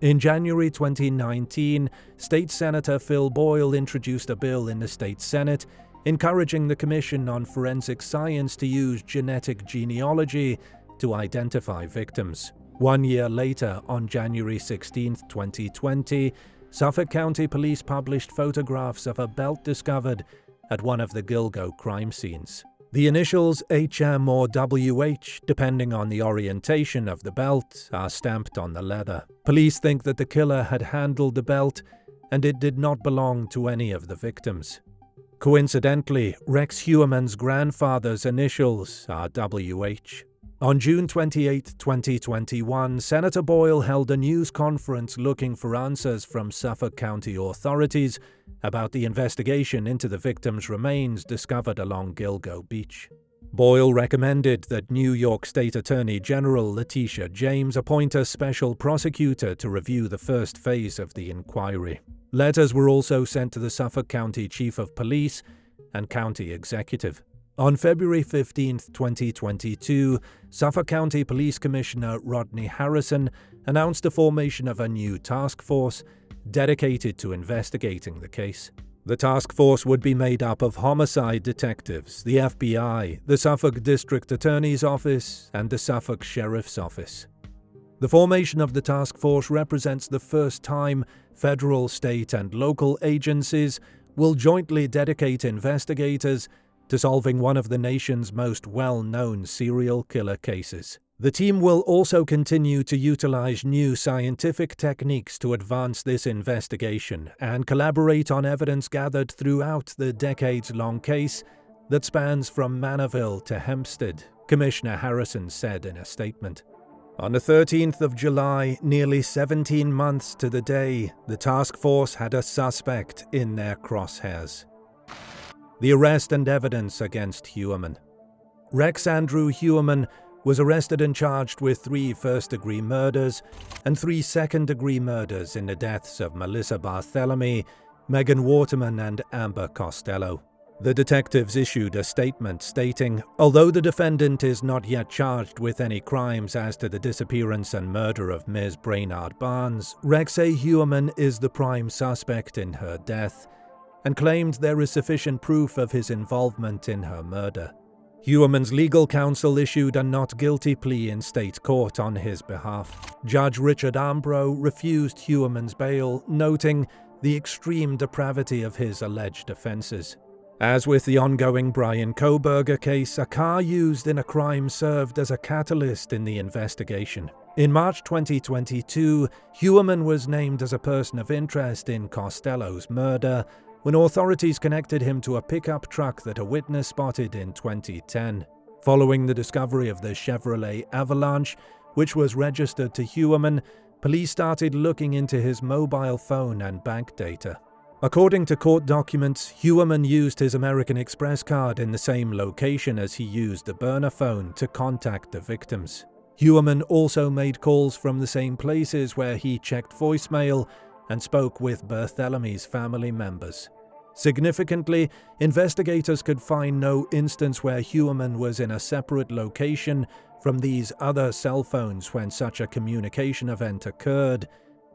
In January 2019, State Senator Phil Boyle introduced a bill in the state Senate encouraging the Commission on Forensic Science to use genetic genealogy to identify victims. 1 year later, on January 16, 2020, Suffolk County Police published photographs of a belt discovered at one of the Gilgo crime scenes. The initials HM or WH, depending on the orientation of the belt, are stamped on the leather. Police think that the killer had handled the belt and it did not belong to any of the victims. Coincidentally, Rex Heuermann's grandfather's initials are WH. On June 28, 2021, Senator Boyle held a news conference looking for answers from Suffolk County authorities about the investigation into the victims' remains discovered along Gilgo Beach. Boyle recommended that New York State Attorney General Letitia James appoint a special prosecutor to review the first phase of the inquiry. Letters were also sent to the Suffolk County Chief of Police and County Executive. On February 15, 2022, Suffolk County Police Commissioner Rodney Harrison announced the formation of a new task force dedicated to investigating the case. The task force would be made up of homicide detectives, the FBI, the Suffolk District Attorney's Office, and the Suffolk Sheriff's Office. The formation of the task force represents the first time federal, state, and local agencies will jointly dedicate investigators to solving one of the nation's most well-known serial killer cases. The team will also continue to utilize new scientific techniques to advance this investigation and collaborate on evidence gathered throughout the decades-long case that spans from Manorville to Hempstead, Commissioner Harrison said in a statement. On the 13th of July, nearly 17 months to the day, the task force had a suspect in their crosshairs. The arrest and evidence against Heuermann. Rex Andrew Heuermann was arrested and charged with 3 first-degree murders and 3 second-degree murders in the deaths of Melissa Barthélemy, Megan Waterman, and Amber Costello. The detectives issued a statement stating, although the defendant is not yet charged with any crimes as to the disappearance and murder of Ms. Brainard Barnes, Rex A. Heuermann is the prime suspect in her death, and claimed there is sufficient proof of his involvement in her murder. Heuermann's legal counsel issued a not guilty plea in state court on his behalf. Judge Richard Ambro refused Heuermann's bail, noting the extreme depravity of his alleged offences. As with the ongoing Brian Kohberger case, a car used in a crime served as a catalyst in the investigation. In March 2022, Heuermann was named as a person of interest in Costello's murder, when authorities connected him to a pickup truck that a witness spotted in 2010. Following the discovery of the Chevrolet Avalanche, which was registered to Heuermann, police started looking into his mobile phone and bank data. According to court documents, Heuermann used his American Express card in the same location as he used the burner phone to contact the victims. Heuermann also made calls from the same places where he checked voicemail and spoke with Barthélemy's family members. Significantly, investigators could find no instance where Heuermann was in a separate location from these other cell phones when such a communication event occurred,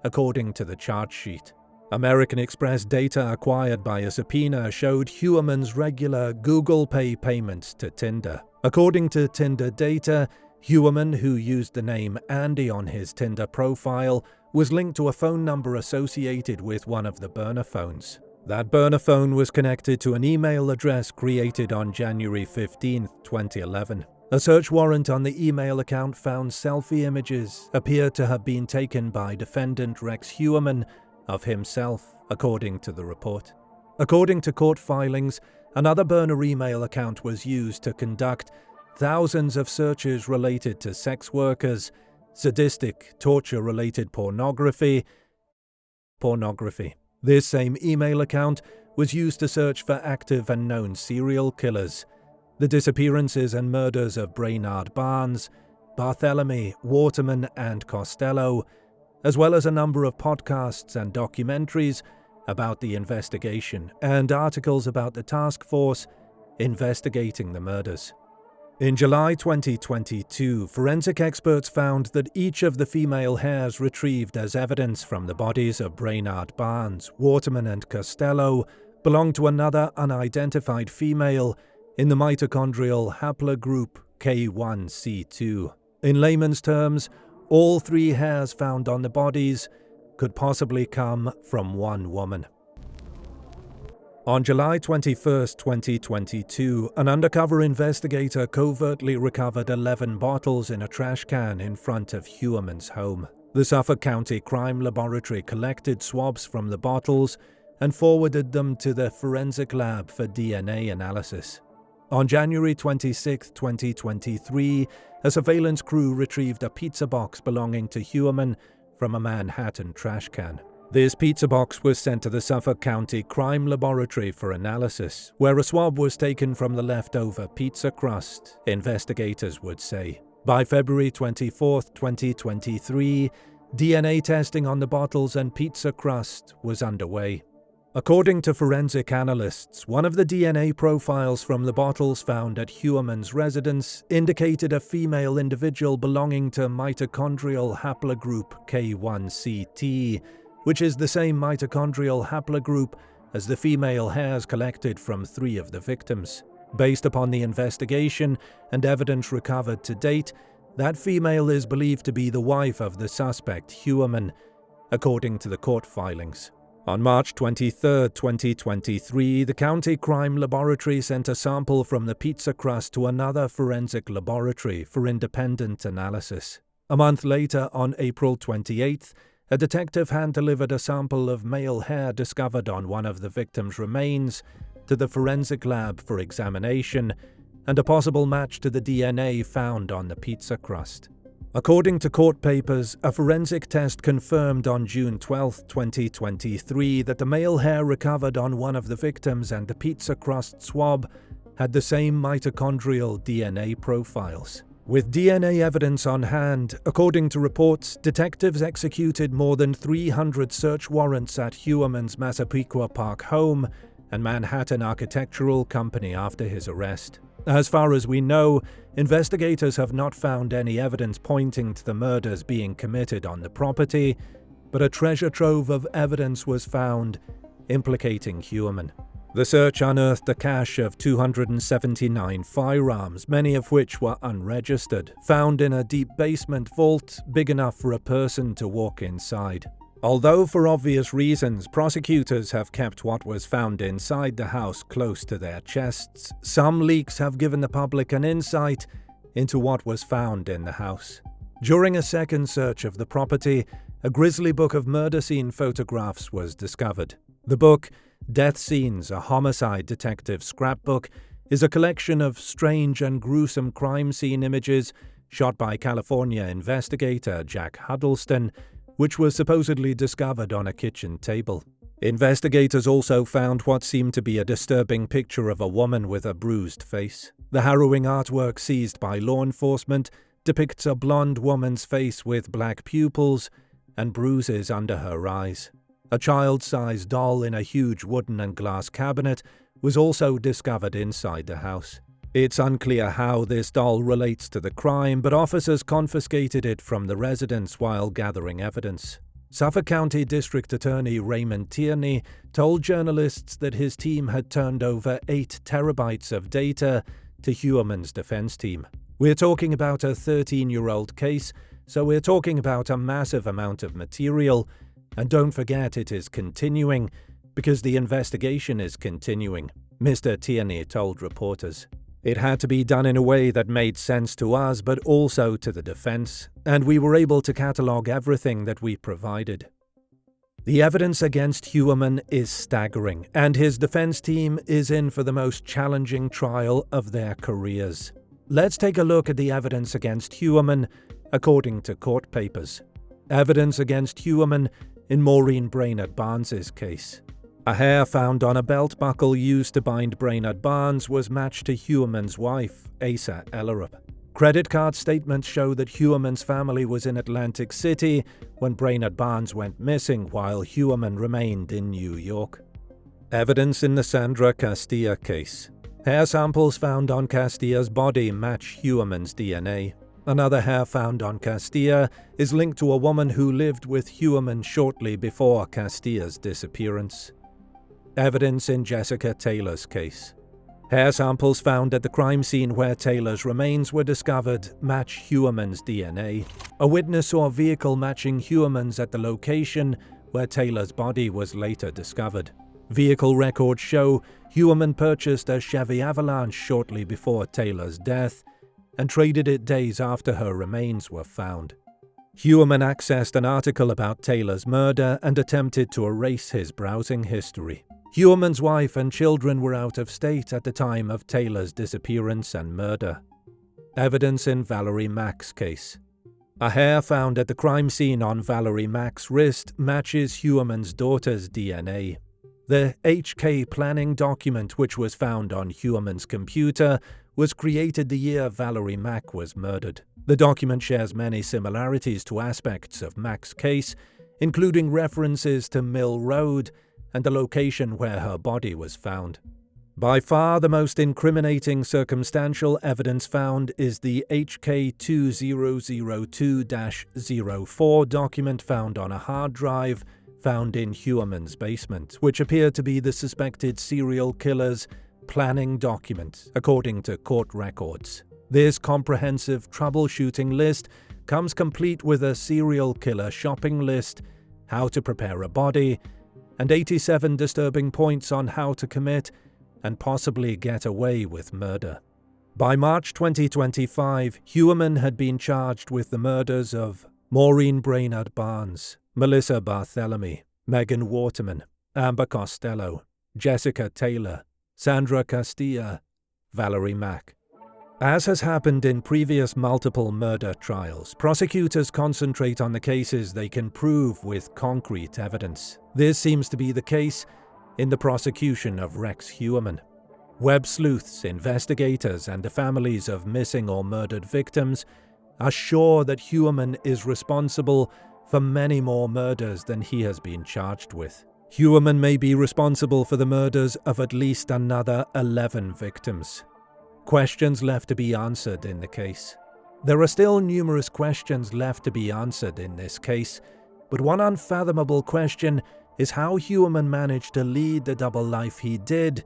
according to the charge sheet. American Express data acquired by a subpoena showed Heuermann's regular Google Pay payments to Tinder. According to Tinder data, Heuermann, who used the name Andy on his Tinder profile, was linked to a phone number associated with one of the burner phones. That burner phone was connected to an email address created on January 15, 2011. A search warrant on the email account found selfie images appear to have been taken by defendant Rex Heuermann of himself, according to the report. According to court filings, another burner email account was used to conduct thousands of searches related to sex workers, sadistic, torture-related pornography. This same email account was used to search for active and known serial killers, the disappearances and murders of Brainard Barnes, Barthélemy, Waterman, and Costello, as well as a number of podcasts and documentaries about the investigation and articles about the task force investigating the murders. In July 2022, forensic experts found that each of the female hairs retrieved as evidence from the bodies of Brainard Barnes, Waterman, and Costello belonged to another unidentified female in the mitochondrial haplogroup K1C2. In layman's terms, all 3 hairs found on the bodies could possibly come from one woman. On July 21, 2022, an undercover investigator covertly recovered 11 bottles in a trash can in front of Heuermann's home. The Suffolk County Crime Laboratory collected swabs from the bottles and forwarded them to the forensic lab for DNA analysis. On January 26, 2023, a surveillance crew retrieved a pizza box belonging to Heuermann from a Manhattan trash can. This pizza box was sent to the Suffolk County Crime Laboratory for analysis, where a swab was taken from the leftover pizza crust, investigators would say. By February 24, 2023, DNA testing on the bottles and pizza crust was underway. According to forensic analysts, one of the DNA profiles from the bottles found at Heuermann's residence indicated a female individual belonging to mitochondrial haplogroup K1CT, which is the same mitochondrial haplogroup as the female hairs collected from 3 of the victims. Based upon the investigation and evidence recovered to date, that female is believed to be the wife of the suspect, Heuermann, according to the court filings. On March 23, 2023, the County Crime Laboratory sent a sample from the pizza crust to another forensic laboratory for independent analysis. A month later, on April 28th, a detective hand-delivered a sample of male hair discovered on one of the victim's remains to the forensic lab for examination, and a possible match to the DNA found on the pizza crust. According to court papers, a forensic test confirmed on June 12, 2023 that the male hair recovered on one of the victims and the pizza crust swab had the same mitochondrial DNA profiles. With DNA evidence on hand, according to reports, detectives executed more than 300 search warrants at Heuermann's Massapequa Park home and Manhattan Architectural Company after his arrest. As far as we know, investigators have not found any evidence pointing to the murders being committed on the property, but a treasure trove of evidence was found implicating Heuermann. The search unearthed a cache of 279 firearms, many of which were unregistered, found in a deep basement vault big enough for a person to walk inside. Although for obvious reasons, prosecutors have kept what was found inside the house close to their chests, some leaks have given the public an insight into what was found in the house. During a second search of the property, a grisly book of murder scene photographs was discovered. The book, Death Scenes, a homicide detective scrapbook, is a collection of strange and gruesome crime scene images shot by California investigator Jack Huddleston, which was supposedly discovered on a kitchen table. Investigators also found what seemed to be a disturbing picture of a woman with a bruised face. The harrowing artwork seized by law enforcement depicts a blonde woman's face with black pupils and bruises under her eyes. A child-sized doll in a huge wooden and glass cabinet was also discovered inside the house. It's unclear how this doll relates to the crime, but officers confiscated it from the residence while gathering evidence. Suffolk County District Attorney Raymond Tierney told journalists that his team had turned over 8 terabytes of data to Heuermann's defense team. We're talking about a 13-year-old case, so we're talking about a massive amount of material, and don't forget it is continuing, because the investigation is continuing, Mr. Tierney told reporters. It had to be done in a way that made sense to us, but also to the defense, and we were able to catalogue everything that we provided. The evidence against Heuermann is staggering, and his defense team is in for the most challenging trial of their careers. Let's take a look at the evidence against Heuermann, according to court papers. Evidence against Heuermann in Maureen Brainerd Barnes's case. A hair found on a belt buckle used to bind Brainerd Barnes was matched to Heuermann's wife, Asa Ellerup. Credit card statements show that Heuermann's family was in Atlantic City when Brainerd Barnes went missing while Heuermann remained in New York. Evidence in the Sandra Castilla case. Hair samples found on Castilla's body match Heuermann's DNA. Another hair found on Castilla is linked to a woman who lived with Heuermann shortly before Castilla's disappearance. Evidence in Jessica Taylor's case. Hair samples found at the crime scene where Taylor's remains were discovered match Heuermann's DNA. A witness saw a vehicle matching Heuermann's at the location where Taylor's body was later discovered. Vehicle records show Heuermann purchased a Chevy Avalanche shortly before Taylor's death and traded it days after her remains were found. Heuermann accessed an article about Taylor's murder and attempted to erase his browsing history. Heuermann's wife and children were out of state at the time of Taylor's disappearance and murder. Evidence in Valerie Mack's case. A hair found at the crime scene on Valerie Mack's wrist matches Heuermann's daughter's DNA. The HK planning document, which was found on Heuermann's computer, was created the year Valerie Mack was murdered. The document shares many similarities to aspects of Mack's case, including references to Mill Road and the location where her body was found. By far the most incriminating circumstantial evidence found is the HK 2002-04 document found on a hard drive found in Heuermann's basement, which appeared to be the suspected serial killer's planning document, according to court records. This comprehensive troubleshooting list comes complete with a serial killer shopping list, how to prepare a body, and 87 disturbing points on how to commit and possibly get away with murder. By March 2025, Heuermann had been charged with the murders of Maureen Brainerd Barnes, Melissa Barthélemy, Megan Waterman, Amber Costello, Jessica Taylor, Sandra Castilla, Valerie Mack. As has happened in previous multiple murder trials, prosecutors concentrate on the cases they can prove with concrete evidence. This seems to be the case in the prosecution of Rex Heuermann. Web sleuths, investigators, and the families of missing or murdered victims are sure that Heuermann is responsible for many more murders than he has been charged with. Heuermann may be responsible for the murders of at least another 11 victims. Questions left to be answered in the case. There are still numerous questions left to be answered in this case, but one unfathomable question is how Heuermann managed to lead the double life he did,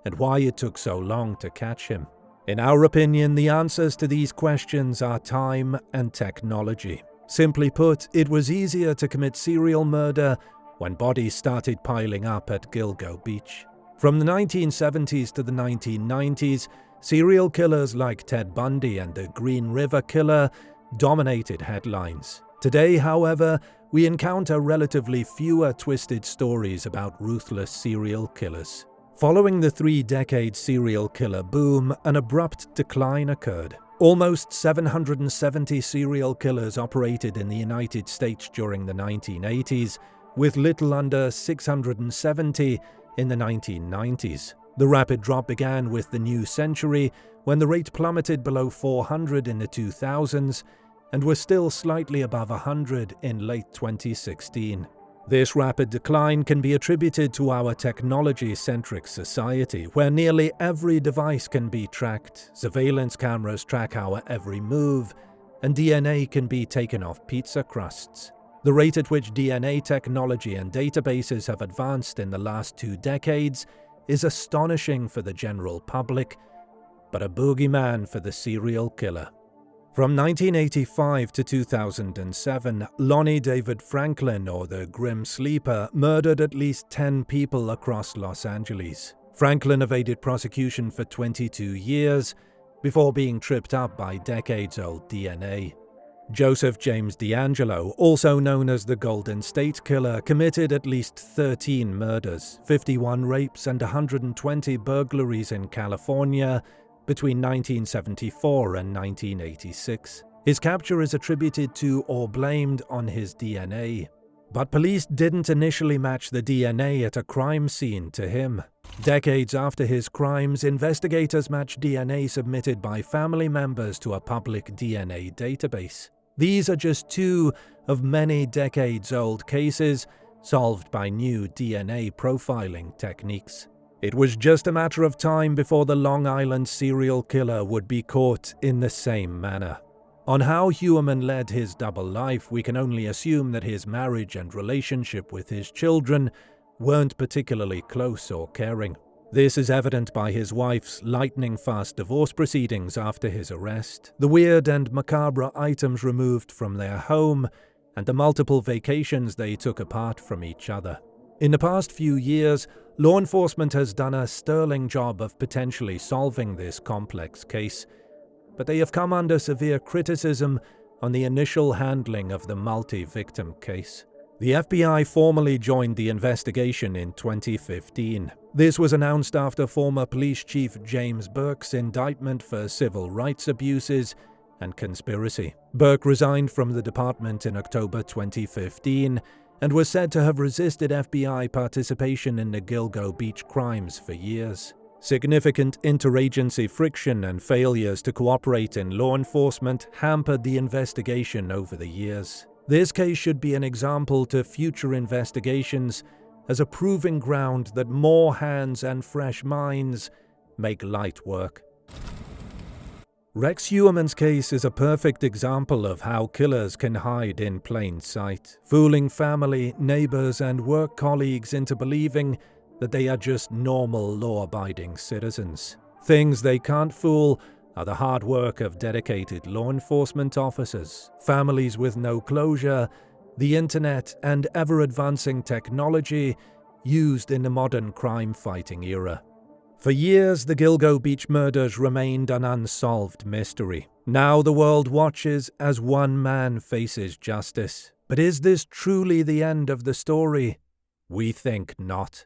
and why it took so long to catch him. In our opinion, the answers to these questions are time and technology. Simply put, it was easier to commit serial murder when bodies started piling up at Gilgo Beach. From the 1970s to the 1990s, serial killers like Ted Bundy and the Green River Killer dominated headlines. Today, however, we encounter relatively fewer twisted stories about ruthless serial killers. Following the 3-decade serial killer boom, an abrupt decline occurred. Almost 770 serial killers operated in the United States during the 1980s, with little under 670 in the 1990s. The rapid drop began with the new century, when the rate plummeted below 400 in the 2000s and was still slightly above 100 in late 2016. This rapid decline can be attributed to our technology-centric society, where nearly every device can be tracked, surveillance cameras track our every move, and DNA can be taken off pizza crusts. The rate at which DNA technology and databases have advanced in the last 2 decades is astonishing for the general public, but a boogeyman for the serial killer. From 1985 to 2007, Lonnie David Franklin, or the Grim Sleeper, murdered at least 10 people across Los Angeles. Franklin evaded prosecution for 22 years before being tripped up by decades-old DNA. Joseph James DeAngelo, also known as the Golden State Killer, committed at least 13 murders, 51 rapes, and 120 burglaries in California between 1974 and 1986. His capture is attributed to or blamed on his DNA. But police didn't initially match the DNA at a crime scene to him. Decades after his crimes, investigators matched DNA submitted by family members to a public DNA database. These are just 2 of many decades-old cases solved by new DNA profiling techniques. It was just a matter of time before the Long Island serial killer would be caught in the same manner. On how Heuermann led his double life, we can only assume that his marriage and relationship with his children weren't particularly close or caring. This is evident by his wife's lightning-fast divorce proceedings after his arrest, the weird and macabre items removed from their home, and the multiple vacations they took apart from each other. In the past few years, law enforcement has done a sterling job of potentially solving this complex case, but they have come under severe criticism on the initial handling of the multi-victim case. The FBI formally joined the investigation in 2015. This was announced after former police chief James Burke's indictment for civil rights abuses and conspiracy. Burke resigned from the department in October 2015 and was said to have resisted FBI participation in the Gilgo Beach crimes for years. Significant interagency friction and failures to cooperate in law enforcement hampered the investigation over the years. This case should be an example to future investigations as a proving ground that more hands and fresh minds make light work. Rex Heuermann's case is a perfect example of how killers can hide in plain sight, fooling family, neighbors, and work colleagues into believing that they are just normal law-abiding citizens. Things they can't fool are the hard work of dedicated law enforcement officers, families with no closure, the internet, and ever-advancing technology used in the modern crime-fighting era. For years, the Gilgo Beach murders remained an unsolved mystery. Now the world watches as one man faces justice. But is this truly the end of the story? We think not.